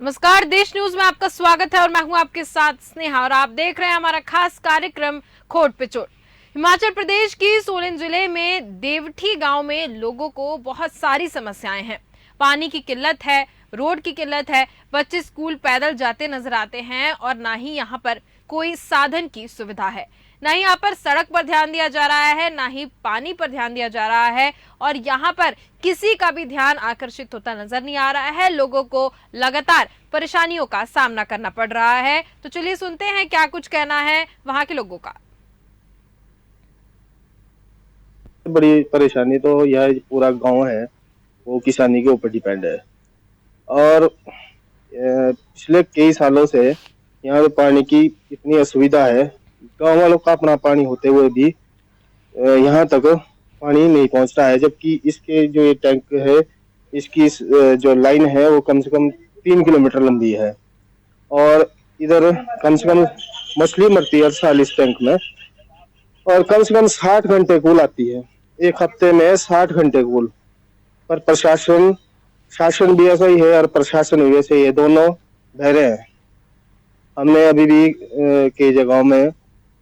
नमस्कार, देश न्यूज में आपका स्वागत है और मैं हूं आपके साथ स्नेहा और आप देख रहे हैं हमारा खास कार्यक्रम खोट पे चोट। हिमाचल प्रदेश की सोलन जिले में देवठी गांव में लोगों को बहुत सारी समस्याएं हैं। पानी की किल्लत है, रोड की किल्लत है, बच्चे स्कूल पैदल जाते नजर आते हैं और ना ही यहाँ पर कोई साधन की सुविधा है। ना ही यहाँ पर सड़क पर ध्यान दिया जा रहा है, ना ही पानी पर ध्यान दिया जा रहा है और यहाँ पर किसी का भी ध्यान आकर्षित होता नजर नहीं आ रहा है। लोगों को लगातार परेशानियों का सामना करना पड़ रहा है। तो चलिए सुनते हैं क्या कुछ कहना है वहां के लोगों का। बड़ी परेशानी तो यह पूरा गांव है वो किसानी के ऊपर डिपेंड है और पिछले कई सालों से यहाँ पे पानी की इतनी असुविधा है। गांव वालों का अपना पानी होते हुए भी यहाँ तक पानी नहीं पहुँचता है, जबकि इसके जो ये टैंक है इसकी जो लाइन है वो कम से कम 3 किलोमीटर लंबी है और इधर कम से कम मछली मरती है हर साल इस टैंक में और कम से कम 60 घंटे कुल आती है, एक हफ्ते में 60 घंटे कुल। पर शासन भी ऐसा ही है और प्रशासन भी ऐसे ही है, दोनों बहरे हैं। हमने अभी भी कई जगहों में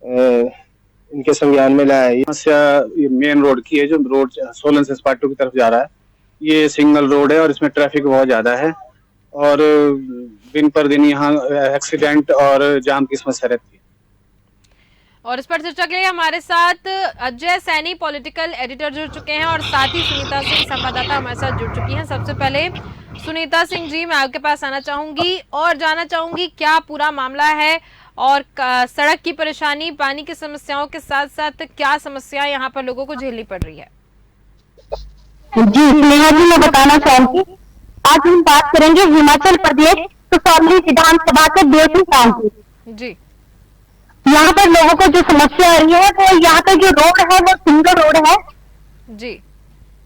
इनके संज्ञान में लाया है। समस्या मेन रोड की है, जो रोड सोलन से स्पाटू की तरफ जा रहा है। ये सिंगल रोड है और इसमें ट्रैफिक बहुत ज्यादा है और दिन पर दिन यहाँ एक्सीडेंट और जाम की समस्या रहती है। और इस पर चर्चा के लिए हमारे साथ अजय सैनी पॉलिटिकल एडिटर जुड़ चुके हैं और साथ ही सुनीता सिंह संवाददाता हमारे साथ जुड़ चुकी हैं। सबसे पहले सुनीता सिंह जी, मैं आपके पास आना चाहूंगी और जानना चाहूंगी क्या पूरा मामला है और सड़क की परेशानी, पानी की समस्याओं के साथ साथ क्या समस्या यहाँ पर लोगों को झेलनी पड़ रही है। जी स्नेहा जी, मैं बताना चाहूंगी, आज हम बात करेंगे हिमाचल प्रदेश कसौली विधानसभा के देवठी गांव की। जी, यहाँ पर लोगों को जो समस्या आ रही है वो यहाँ का जो रोड है वो सिंगल रोड है जी,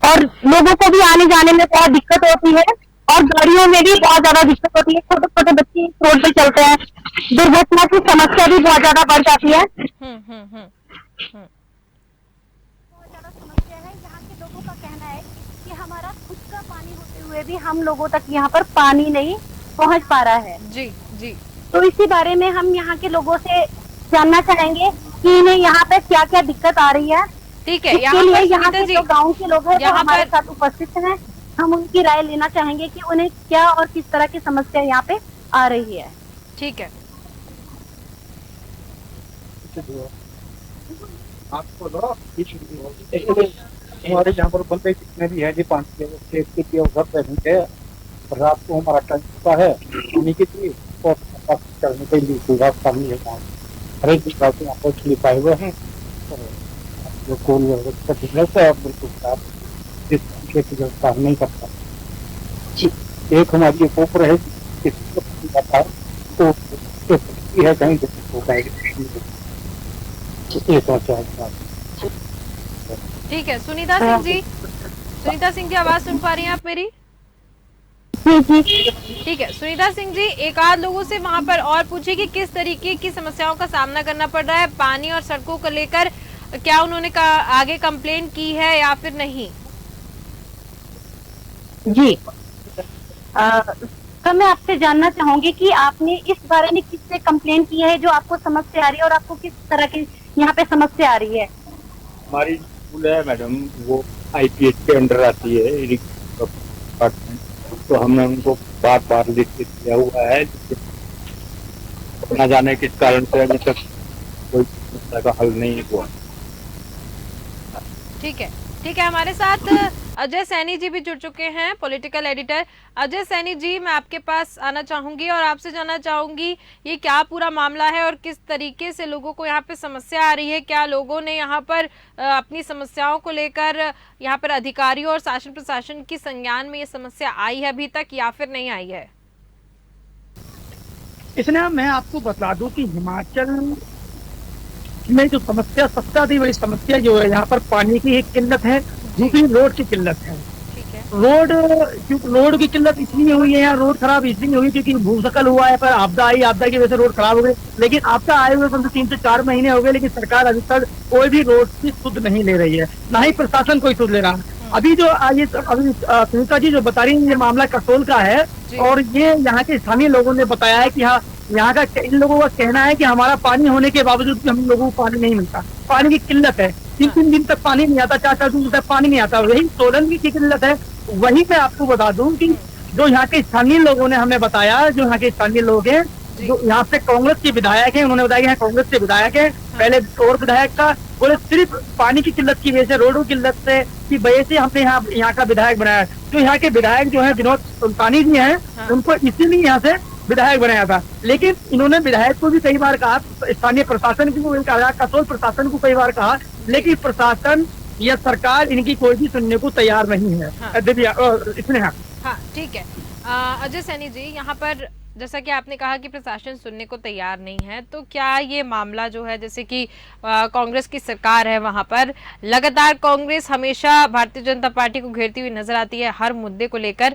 और लोगों को भी आने जाने में बहुत दिक्कत होती है और गाड़ियों में भी बहुत ज्यादा दिक्कत होती है। छोटे छोटे बच्चे रोड पे चलते हैं, दुर्घटना की समस्या भी बहुत ज्यादा बढ़ जाती है। बहुत ज्यादा समस्या है। यहाँ के लोगों का कहना है कि हमारा खुद का पानी होते हुए भी हम लोगों तक यहाँ पर पानी नहीं पहुँच पा रहा है। जी, जी। तो इसी बारे में हम यहाँ के लोगों से जानना चाहेंगे कि इन्हें यहाँ पे क्या क्या दिक्कत आ रही है। ठीक है, इसके लिए यहाँ के जो गाँव के लोग हैं वो हमारे साथ उपस्थित हैं। हम उनकी राय लेना चाहेंगे कि उन्हें क्या और किस तरह की समस्या यहाँ पे आ रही है। ठीक है। हमारे यहाँ पर बंदे जितने भी है जी 5 के घर पे है, रात को हमारा टाइम होता है पानी के लिए और चलने के लिए सुविधा करनी है। हर एक प्रकार से यहाँ पर स्लिप आए हुए हैं जो कोल व्यवस्था है और बिल्कुल साफ इस तरीके की व्यवस्था नहीं करता। एक हमारी एक ऊपर है तो है कहीं ठीक है, सुनीता सिंह जी, आवाज सुन पा रही हैं आप मेरी? ठीक है सुनीता सिंह जी, एक आध लोगों से वहां पर और पूछिए कि किस तरीके की समस्याओं का सामना करना पड़ रहा है पानी और सड़कों को लेकर। क्या उन्होंने आगे कंप्लेंट की है या फिर नहीं? जी तो मैं आपसे जानना चाहूंगी कि आपने इस बारे में किससे कंप्लेन की है जो आपको समस्या आ रही है और आपको किस तरह की यहाँ पे समस्या आ रही है? हमारी स्कूल है मैडम, वो IPH के अंडर आती है, तो हमने उनको बार बार लिख के दिया हुआ है, न जाने किस कारण से अभी तक कोई समस्या का हल नहीं हुआ। ठीक है, हमारे साथ अजय सैनी जी भी जुड़ चुके हैं, पॉलिटिकल एडिटर। अजय सैनी जी, मैं आपके पास आना चाहूंगी और आपसे जानना चाहूंगी ये क्या पूरा मामला है और किस तरीके से लोगों को यहाँ पे समस्या आ रही है। क्या लोगों ने यहाँ पर अपनी समस्याओं को लेकर यहाँ पर अधिकारियों और शासन प्रशासन की संज्ञान में ये समस्या आई है अभी तक या फिर नहीं आई है? इसलिए मैं आपको बता दूं कि हिमाचल में जो समस्या सबसे अधिक बड़ी समस्या जो है यहाँ पर पानी की एक किल्लत है, दूसरी रोड की किल्लत है। रोड की किल्लत इसलिए हुई है, यहाँ रोड खराब इसलिए हुई क्योंकि भूस्खलन हुआ है, पर आपदा आई, आपदा की वजह से रोड खराब हो गई। लेकिन आपदा आए हुए 3 से 4 महीने हो गए, लेकिन सरकार अभी तक कोई भी रोड की सुध नहीं ले रही है, ना ही प्रशासन कोई सुध ले रहा है। अभी जो सुनीता जी जो बता रही है ये मामला कसोल का है, जी। और ये यहाँ के स्थानीय लोगों ने बताया है कि हाँ, यहाँ का इन लोगों का कहना है कि हमारा पानी होने के बावजूद भी हम लोगों को पानी नहीं मिलता, पानी की किल्लत है, 3-3 दिन तक पानी नहीं आता, 4-4 दिन तक पानी नहीं आता, वही सोलन की किल्लत है। वही मैं आपको बता दूं कि जो यहाँ के स्थानीय लोगों ने हमें बताया, जो यहाँ के स्थानीय लोग हैं, जो यहाँ से कांग्रेस के विधायक हैं, उन्होंने बताया कि यहाँ कांग्रेस के विधायक है, पहले और विधायक का, बोले सिर्फ पानी की किल्लत की वजह से, रोडों की किल्लत से की वजह से हमने यहाँ का विधायक बनाया। तो यहाँ के विधायक जो है विनोद सुल्तानी जी हैं, उनको इसीलिए यहाँ से विधायक बनाया था। लेकिन इन्होंने विधायक को भी कई बार कहा, स्थानीय प्रशासन को भी कहा, कसोल प्रशासन को कई बार कहा, लेकिन प्रशासन या सरकार इनकी कोई भी सुनने को तैयार नहीं है। इसमें हाँ, ठीक है। अजय सैनी जी, यहाँ पर जैसा कि आपने कहा कि प्रशासन सुनने को तैयार नहीं है, तो क्या ये मामला जो है, जैसे कि कांग्रेस की सरकार है, वहां पर लगातार कांग्रेस हमेशा भारतीय जनता पार्टी को घेरती हुई नजर आती है हर मुद्दे को लेकर।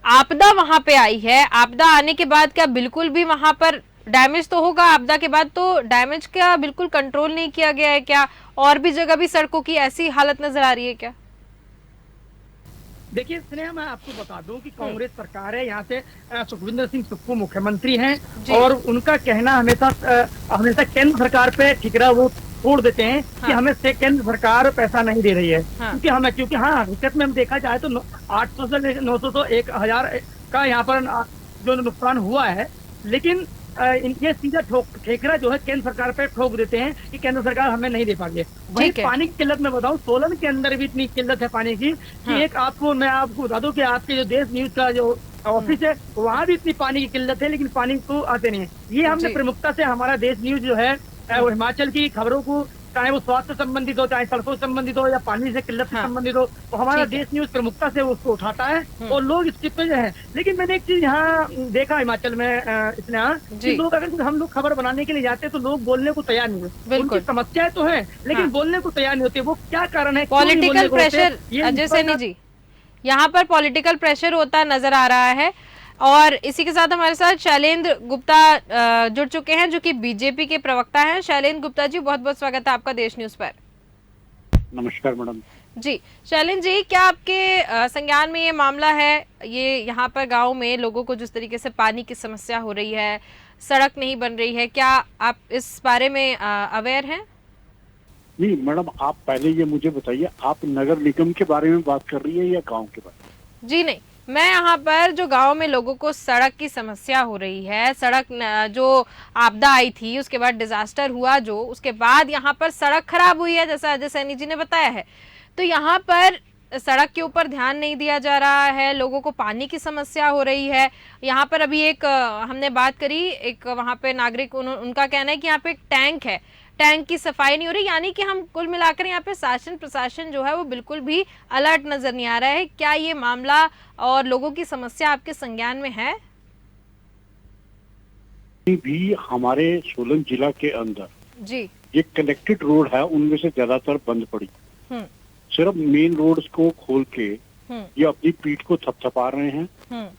आपदा वहां पे आई है, आपदा आने के बाद क्या बिल्कुल भी वहां पर डैमेज तो होगा, आपदा के बाद तो डैमेज का बिल्कुल कंट्रोल नहीं किया गया है क्या? और भी जगह भी सड़कों की ऐसी हालत नजर आ रही है क्या? देखिए स्नेहा, मैं आपको बता दूं कि कांग्रेस सरकार है, यहाँ से सुखविंदर सिंह सुक्खू मुख्यमंत्री हैं, और उनका कहना हमेशा केंद्र सरकार पे ठिकरा वो छोड़ देते हैं कि हमें से केंद्र सरकार पैसा नहीं दे रही है। क्योंकि हकीकत में हम देखा जाए तो 800 से 900 तो 1000 का यहाँ पर जो नुकसान हुआ है, लेकिन ये सीधा ठेकरा जो है केंद्र सरकार पे ठोक देते हैं कि केंद्र सरकार हमें नहीं दे पा रही है। वही पानी की किल्लत में बताऊं, सोलन के अंदर भी इतनी किल्लत है पानी की कि मैं आपको बता दूं कि आपके जो देश न्यूज का जो ऑफिस है, वहाँ भी इतनी पानी की किल्लत है, लेकिन पानी को आते नहीं है। ये हमने प्रमुखता से हमारा देश न्यूज जो है वो हिमाचल की खबरों को, चाहे वो स्वास्थ्य संबंधित हो, चाहे सड़कों से संबंधित हो, या पानी से किल्लत से संबंधित हो, तो हमारा देश न्यूज प्रमुखता से उसको उठाता है और लोग इस पे जो है। लेकिन मैंने एक चीज यहाँ देखा हिमाचल में, इसने लोग अगर हम लोग खबर बनाने के लिए जाते हैं तो लोग बोलने को तैयार नहीं है। उनकी समस्याएं तो है, लेकिन बोलने को तैयार नहीं होते। वो क्या कारण है? Political pressure. अजय सैनी जी, यहाँ पर पॉलिटिकल प्रेशर होता नजर आ रहा है। और इसी के साथ हमारे साथ शैलेंद्र गुप्ता जुड़ चुके हैं, जो कि बीजेपी के प्रवक्ता हैं। शैलेंद्र गुप्ता जी, बहुत बहुत स्वागत है आपका देश न्यूज पर। नमस्कार मैडम जी। शैलेंद्र जी, क्या आपके संज्ञान में ये मामला है? ये यहाँ पर गांव में लोगों को जिस तरीके से पानी की समस्या हो रही है, सड़क नहीं बन रही है, क्या आप इस बारे में अवेयर हैं? नहीं मैडम, आप पहले ये मुझे बताइए, आप नगर निगम के बारे में बात कर रही है या गांव के बारे में? जी नहीं, मैं यहाँ पर जो गांव में लोगों को सड़क की समस्या हो रही है, सड़क जो आपदा आई थी उसके बाद डिजास्टर हुआ, जो उसके बाद यहाँ पर सड़क खराब हुई है, जैसा अजय सैनी जी ने बताया है, तो यहाँ पर सड़क के ऊपर ध्यान नहीं दिया जा रहा है, लोगों को पानी की समस्या हो रही है। यहाँ पर अभी एक हमने बात करी, एक वहाँ पे नागरिक, उनका कहना है कि यहाँ पे एक टैंक है, टैंक की सफाई नहीं हो रही। यानी कि हम कुल मिलाकर यहाँ पे शासन प्रशासन जो है वो बिल्कुल भी अलर्ट नजर नहीं आ रहा है। क्या ये मामला और लोगों की समस्या आपके संज्ञान में है? भी हमारे सोलन जिला के अंदर जी ये कनेक्टेड रोड है, उनमें से ज्यादातर बंद पड़ी। सिर्फ मेन रोड्स को खोल के ये अपनी पीठ को थपथपा रहे हैं।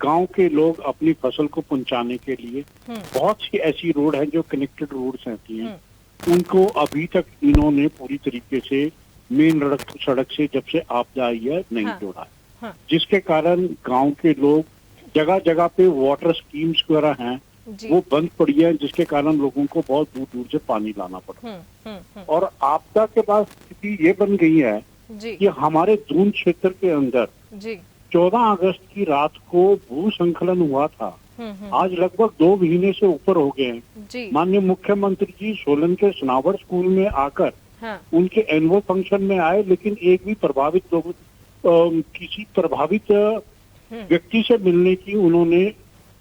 गांव के लोग अपनी फसल को पहुंचाने के लिए बहुत सी ऐसी रोड है जो कनेक्टेड रोड्स रहती हैं, उनको अभी तक इन्होंने पूरी तरीके से मेन सड़क से जब से आपदा आई है नहीं जोड़ा है, जिसके कारण गांव के लोग जगह जगह पे वाटर स्कीम्स वगैरह हैं वो बंद पड़ी है, जिसके कारण लोगों को बहुत दूर दूर से पानी लाना पड़ता है। और आपदा के बाद स्थिति ये बन गई है कि हमारे दून क्षेत्र के अंदर 14 अगस्त की रात को भूस्खलन हुआ था। आज लगभग 2 महीने से ऊपर हो गए हैं। माननीय मुख्यमंत्री जी सोलन के सनावर स्कूल में आकर उनके एनुअल फंक्शन में आए, लेकिन एक भी प्रभावित लोग किसी प्रभावित व्यक्ति से मिलने की उन्होंने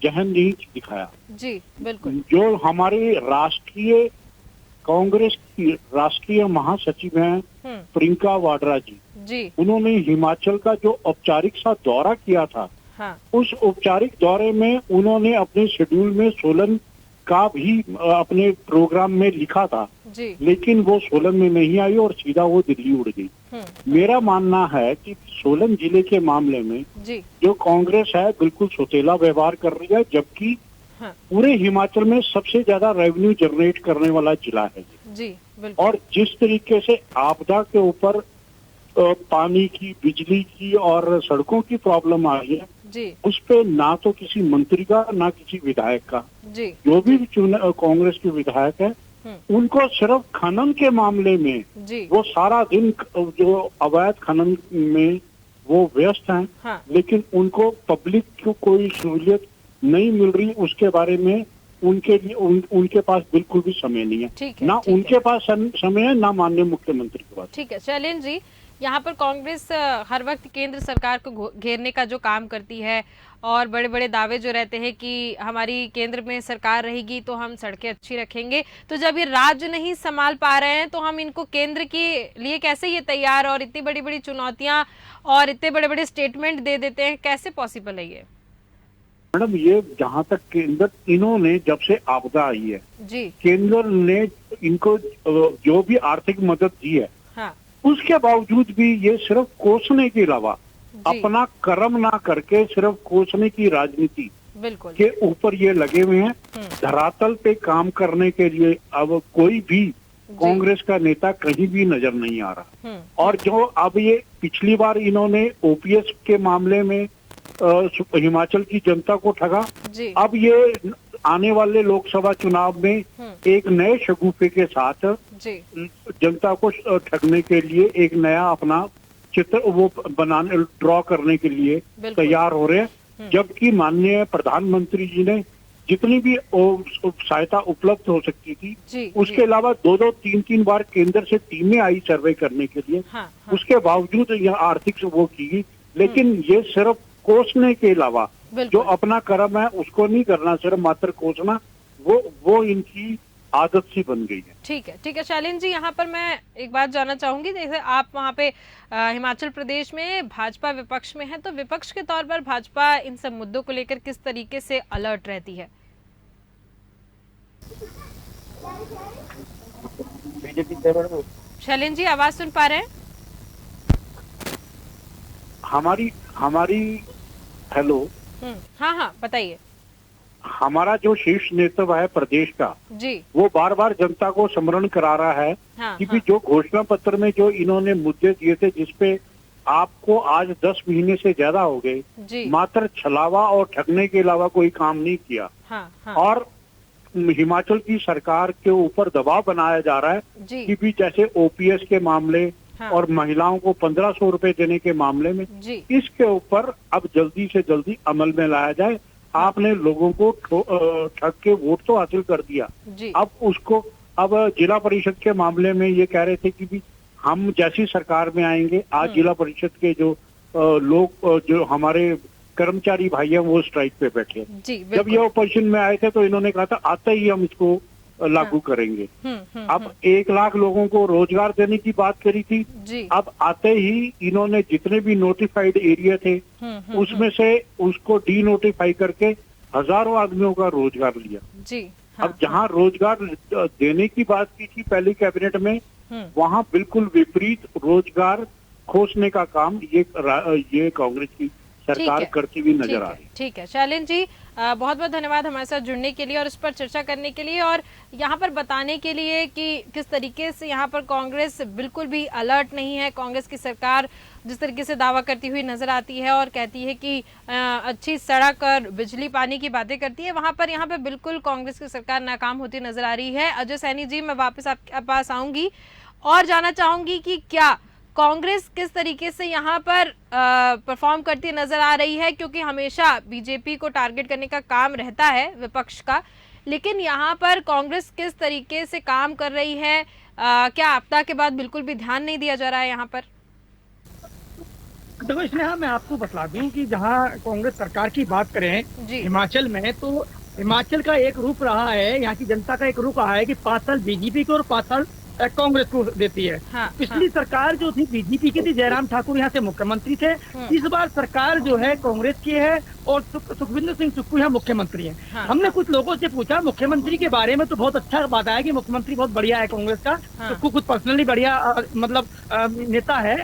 जहन नहीं दिखाया। जी बिल्कुल। जो हमारे राष्ट्रीय कांग्रेस की राष्ट्रीय महासचिव हैं प्रियंका वाड्रा जी, उन्होंने हिमाचल का जो औपचारिक सा दौरा किया था, उस औपचारिक दौरे में उन्होंने अपने शेड्यूल में सोलन का भी अपने प्रोग्राम में लिखा था, लेकिन वो सोलन में नहीं आई और सीधा वो दिल्ली उड़ गई। मेरा मानना है कि सोलन जिले के मामले में जो कांग्रेस है बिल्कुल सौतेला व्यवहार कर रही है, जबकि पूरे हिमाचल में सबसे ज्यादा रेवेन्यू जनरेट करने वाला जिला है जी बिल्कुल। और जिस तरीके से आपदा के ऊपर पानी की, बिजली की और सड़कों की प्रॉब्लम आ रही है, जी उस पे ना तो किसी मंत्री का ना किसी विधायक का, जी जो भी कांग्रेस के विधायक है उनको सिर्फ खनन के मामले में जी वो सारा दिन जो अवैध खनन में वो व्यस्त हैं। हाँ लेकिन उनको पब्लिक को कोई सहूलियत नहीं मिल रही, उसके बारे में उनके लिए उनके पास बिल्कुल भी समय नहीं है। ठीक है, ना ठीक उनके पास समय है ना माननीय मुख्यमंत्री के पास। ठीक है शैलेंद्र जी, यहाँ पर कांग्रेस हर वक्त केंद्र सरकार को घेरने का जो काम करती है और बड़े बड़े दावे जो रहते हैं कि हमारी केंद्र में सरकार रहेगी तो हम सड़कें अच्छी रखेंगे, तो जब ये राज्य नहीं संभाल पा रहे हैं तो हम इनको केंद्र के लिए कैसे ये तैयार और इतनी बड़ी बड़ी चुनौतियां और इतने बड़े बड़े स्टेटमेंट दे देते हैं, कैसे पॉसिबल है ये? मैडम ये जहाँ तक केंद्र, इन्होंने जब से आपदा आई है जी केंद्र ने इनको जो भी आर्थिक मदद दी है, हाँ उसके बावजूद भी ये सिर्फ कोसने के अलावा अपना कर्म ना करके सिर्फ कोसने की राजनीति बिल्कुल के ऊपर ये लगे हुए हैं। धरातल पे काम करने के लिए अब कोई भी कांग्रेस का नेता कहीं भी नजर नहीं आ रहा। और जो अब ये पिछली बार इन्होंने ओपीएस के मामले में हिमाचल की जनता को ठगा, जी अब ये आने वाले लोकसभा चुनाव में एक नए शगुफे के साथ जी जनता को ठगने के लिए एक नया अपना चित्र वो बनाने ड्रॉ करने के लिए तैयार हो रहे हैं। जबकि माननीय प्रधानमंत्री जी ने जितनी भी सहायता उपलब्ध हो सकती थी उसके अलावा 2-3 बार केंद्र से टीमें आई सर्वे करने के लिए, उसके बावजूद यह आर्थिक वो की, लेकिन ये सिर्फ कोसने के अलावा जो अपना कर्म है उसको नहीं करना, सिर्फ मात्र कोसना, वो इनकी आदत सी बन गई है। ठीक है शैलेंद्र जी, यहाँ पर मैं एक बात जानना चाहूंगी, जैसे आप वहाँ पे हिमाचल प्रदेश में भाजपा विपक्ष में है, तो विपक्ष के तौर पर भाजपा इन सब मुद्दों को लेकर किस तरीके से अलर्ट रहती है? शैलेंद्र जी आवाज सुन पा रहे हैं? हमारी हेलो, हाँ बताइए। हमारा जो शीर्ष नेतृत्व है प्रदेश का जी वो बार बार जनता को स्मरण करा रहा है कि जो घोषणा पत्र में जो इन्होंने मुद्दे दिए थे, जिसपे आपको आज 10 महीने से ज्यादा हो गए, मात्र छलावा और ठगने के अलावा कोई काम नहीं किया। और हिमाचल की सरकार के ऊपर दबाव बनाया जा रहा है कि भी जैसे ओपीएस के मामले और महिलाओं को 1500 रुपए देने के मामले में, इसके ऊपर अब जल्दी से जल्दी अमल में लाया जाए। आपने लोगों को ठग के वोट तो हासिल कर दिया, अब जिला परिषद के मामले में ये कह रहे थे कि भी हम जैसी सरकार में आएंगे, आज जिला परिषद के जो लोग जो हमारे कर्मचारी भाई हैं वो स्ट्राइक पे बैठे। जब ये ऑपोजिशन में आए थे तो इन्होंने कहा था आते ही हम इसको लागू करेंगे। अब 1 लाख लोगों को रोजगार देने की बात करी थी, अब आते ही इन्होंने जितने भी नोटिफाइड एरिया थे उसमें से उसको डी नोटिफाई करके हजारों आदमियों का रोजगार लिया। अब जहां रोजगार देने की बात की थी पहली कैबिनेट में, वहां बिल्कुल विपरीत रोजगार खोसने का काम ये कांग्रेस की सरकार करती हुई नजर आ रही है। ठीक है शैलेंद्र जी, बहुत बहुत धन्यवाद हमारे साथ जुड़ने के लिए और इस पर चर्चा करने के लिए और यहाँ पर बताने के लिए कि किस तरीके से यहाँ पर कांग्रेस बिल्कुल भी अलर्ट नहीं है। कांग्रेस की सरकार जिस तरीके से दावा करती हुई नजर आती है और कहती है कि अच्छी सड़क और बिजली पानी की बातें करती है, वहां पर यहाँ पे बिल्कुल कांग्रेस की सरकार नाकाम होती नजर आ रही है। अजय सैनी जी, मैं वापस आपके पास आऊंगी और जानना चाहूंगी कि क्या कांग्रेस किस तरीके से यहाँ पर परफॉर्म करती नजर आ रही है, क्योंकि हमेशा बीजेपी को टारगेट करने का काम रहता है विपक्ष का, लेकिन यहाँ पर कांग्रेस किस तरीके से काम कर रही है? क्या आपदा के बाद बिल्कुल भी ध्यान नहीं दिया जा रहा है यहाँ पर? देखो स्नेहा, मैं आपको बता दूं कि जहाँ कांग्रेस सरकार की बात करें हिमाचल में, तो हिमाचल का एक रूप रहा है, यहाँ की जनता का एक रूप रहा है कि 5 साल बीजेपी को और 5 साल कांग्रेस को देती है। पिछली सरकार जो थी बीजेपी की थी, जयराम ठाकुर यहाँ से मुख्यमंत्री थे। इस बार सरकार जो है कांग्रेस की है और सुखविंदर सिंह सुक्खू यहाँ मुख्यमंत्री हैं। हमने कुछ लोगों से पूछा मुख्यमंत्री के बारे में, तो बहुत अच्छा बात आया कि मुख्यमंत्री बहुत बढ़िया है कांग्रेस का, सुक्खू खुद पर्सनली बढ़िया मतलब नेता है।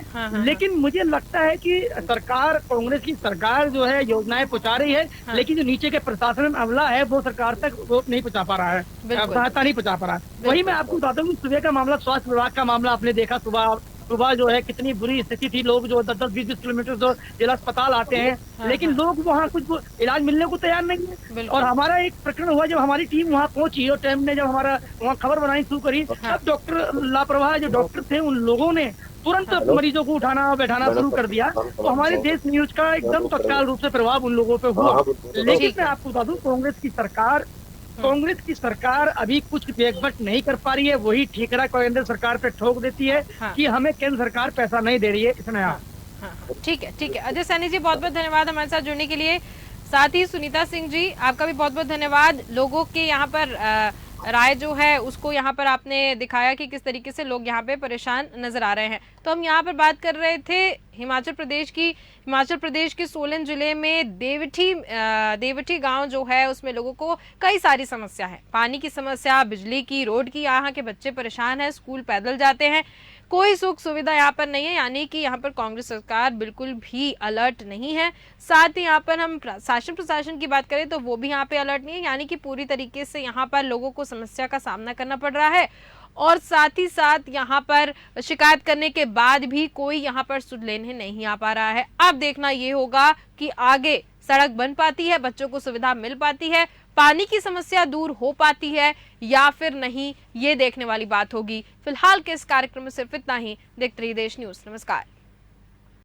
लेकिन मुझे लगता है कि सरकार, कांग्रेस की सरकार जो है योजनाएं पहुंचा रही है, लेकिन जो नीचे के प्रशासन में अमला है वो सरकार तक वो नहीं पहुंचा पा रहा है, सहायता नहीं पहुंचा पा रहा है। वही मैं आपको बताता हूँ, सुबह का मामला, स्वास्थ्य विभाग का मामला आपने देखा, सुबह सुबह जो है कितनी बुरी स्थिति थी, लोग जो 10-10, 20-20 किलोमीटर जो जिला अस्पताल आते हैं, हाँ, लेकिन लोग वहाँ कुछ इलाज मिलने को तैयार नहीं है। बिल्कुल। और हमारा एक प्रकरण हुआ जब हमारी टीम वहाँ पहुंची और टीम ने जब हमारा वहाँ खबर बनानी शुरू करी, हाँ। तब डॉक्टर लापरवाह जो डॉक्टर थे उन लोगों ने तुरंत मरीजों को उठाना बैठाना शुरू कर दिया। तो हमारे देश न्यूज का एकदम तत्काल रूप से प्रभाव उन लोगों पे हुआ। लेकिन मैं आपको बता दूं, कांग्रेस की सरकार अभी कुछ बैकबट नहीं कर पा रही है। वही ठीकरा केंद्र सरकार पे ठोक देती है कि हमें केंद्र सरकार पैसा नहीं दे रही है इतना। हाँ, ठीक है। अजय सैनी जी, बहुत बहुत धन्यवाद हमारे साथ जुड़ने के लिए। साथ ही सुनीता सिंह जी, आपका भी बहुत बहुत धन्यवाद। लोगों के यहाँ पर राय जो है उसको यहाँ पर आपने दिखाया कि किस तरीके से लोग यहाँ पे परेशान नजर आ रहे हैं। तो हम यहाँ पर बात कर रहे थे हिमाचल प्रदेश के सोलन जिले में देवठी गांव जो है उसमें लोगों को कई सारी समस्या है। पानी की समस्या, बिजली की, रोड की। यहाँ के बच्चे परेशान हैं, स्कूल पैदल जाते हैं, कोई सुख सुविधा यहाँ पर नहीं है। यानी कि यहाँ पर कांग्रेस सरकार बिल्कुल भी अलर्ट नहीं है। साथ ही यहाँ पर हम शासन प्रशासन की बात करें तो वो भी यहाँ पे अलर्ट नहीं है। यानी कि पूरी तरीके से यहाँ पर लोगों को समस्या का सामना करना पड़ रहा है और साथ ही साथ यहाँ पर शिकायत करने के बाद भी कोई यहाँ पर सुध लेने नहीं आ पा रहा है। अब देखना ये होगा कि आगे सड़क बन पाती है, बच्चों को सुविधा मिल पाती है, पानी की समस्या दूर हो पाती है या फिर नहीं, ये देखने वाली बात होगी। फिलहाल के इस कार्यक्रम में सिर्फ इतना ही। देखते रहिए देश न्यूज। नमस्कार।